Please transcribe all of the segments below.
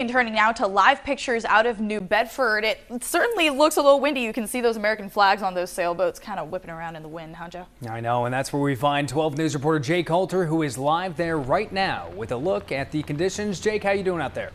And turning now to live pictures out of New Bedford. It certainly looks a little windy. You can see those American flags on those sailboats kind of whipping around in the wind, huh, Joe? I know, and that's where we find 12 News reporter Jake Coulter, who is live there right now with a look at the conditions. Jake, how you doing out there?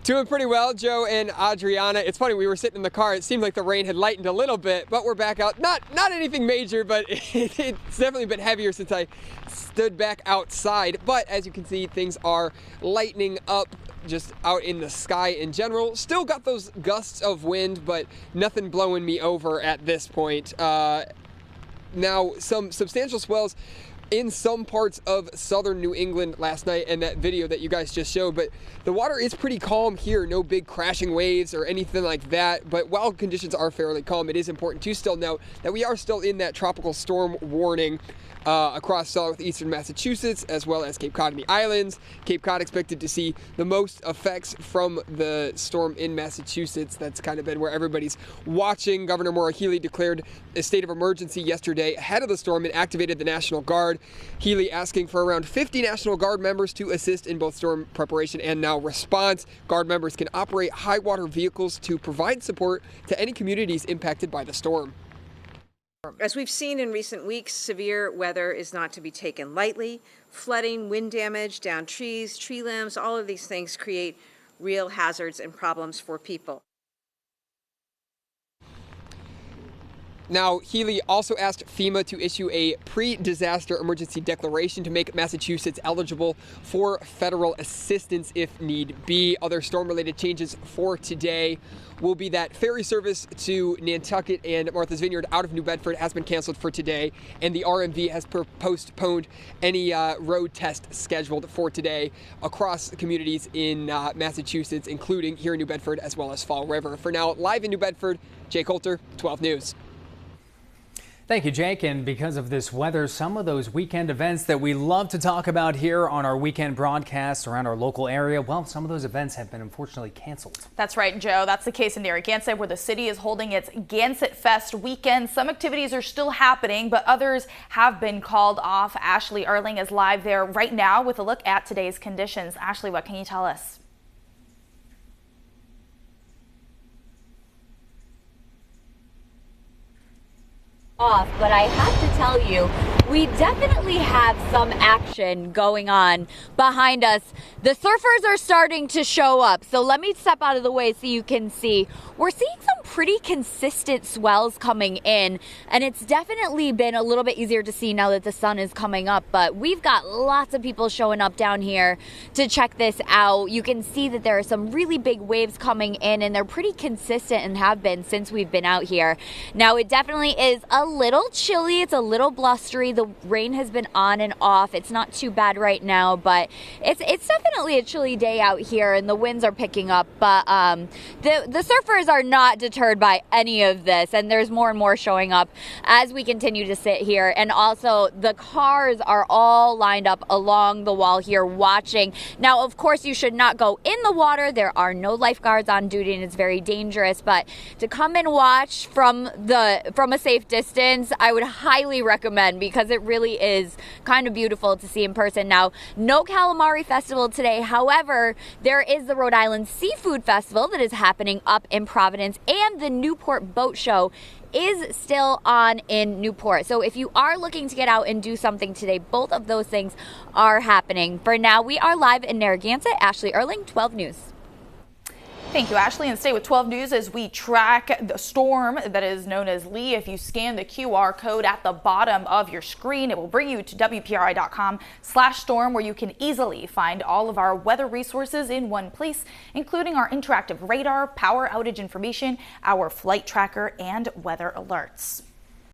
Doing pretty well, Joe and Adriana. It's funny, we were sitting in the car. It seemed like the rain had lightened a little bit, but we're back out. Not anything major, but it's definitely been heavier since I stood back outside. But as you can see, things are lightening up just out in the sky in general. Still got those gusts of wind, but nothing blowing me over at this point. Now, some substantial swells in some parts of southern New England last night and that video that you guys just showed, but the water is pretty calm here. No big crashing waves or anything like that, but while conditions are fairly calm, it is important to still note that we are still in that tropical storm warning across southeastern Massachusetts, as well as Cape Cod and the islands. Cape Cod expected to see the most effects from the storm in Massachusetts. That's kind of been where everybody's watching. Governor Maura Healey declared a state of emergency yesterday ahead of the storm and activated the National Guard. Healey asking for around 50 National Guard members to assist in both storm preparation and now response. Guard members can operate high water vehicles to provide support to any communities impacted by the storm. As we've seen in recent weeks, severe weather is not to be taken lightly. Flooding, wind damage, downed trees, tree limbs, all of these things create real hazards and problems for people. Now, Healey also asked FEMA to issue a pre-disaster emergency declaration to make Massachusetts eligible for federal assistance if need be. Other storm-related changes for today will be that ferry service to Nantucket and Martha's Vineyard out of New Bedford has been canceled for today, and the RMV has postponed any road test scheduled for today across communities in Massachusetts, including here in New Bedford as well as Fall River. For now, live in New Bedford, Jake Coulter, 12 News. Thank you, Jake. And because of this weather, some of those weekend events that we love to talk about here on our weekend broadcasts around our local area, well, some of those events have been unfortunately canceled. That's right, Joe. That's the case in Narragansett, where the city is holding its Gansett Fest weekend. Some activities are still happening, but others have been called off. Ashley Erling is live there right now with a look at today's conditions. Ashley, what can you tell us? But I have to tell you, we definitely have some action going on behind us. The surfers are starting to show up, so let me step out of the way so you can see. We're seeing some pretty consistent swells coming in, and it's definitely been a little bit easier to see now that the sun is coming up, but we've got lots of people showing up down here to check this out. You can see that there are some really big waves coming in, and they're pretty consistent and have been since we've been out here. Now, it definitely is a little chilly. It's a little blustery. The rain has been on and off. It's not too bad right now, but it's definitely a chilly day out here, and the winds are picking up. But the surfers are not deterred by any of this, and there's more and more showing up as we continue to sit here. And also, the cars are all lined up along the wall here watching. Now, of course, you should not go in the water. There are no lifeguards on duty, and it's very dangerous. But to come and watch from a safe distance, I would highly recommend, because it really is kind of beautiful to see in person. Now, no calamari festival today. However, there is the Rhode Island Seafood Festival that is happening up in Providence, and the Newport Boat Show is still on in Newport. So if you are looking to get out and do something today, both of those things are happening. For now, we are live in Narragansett. Ashley Erling, 12 News. Thank you, Ashley, and stay with 12 News as we track the storm that is known as Lee. If you scan the QR code at the bottom of your screen, it will bring you to WPRI.com/storm, where you can easily find all of our weather resources in one place, including our interactive radar, power outage information, our flight tracker, and weather alerts.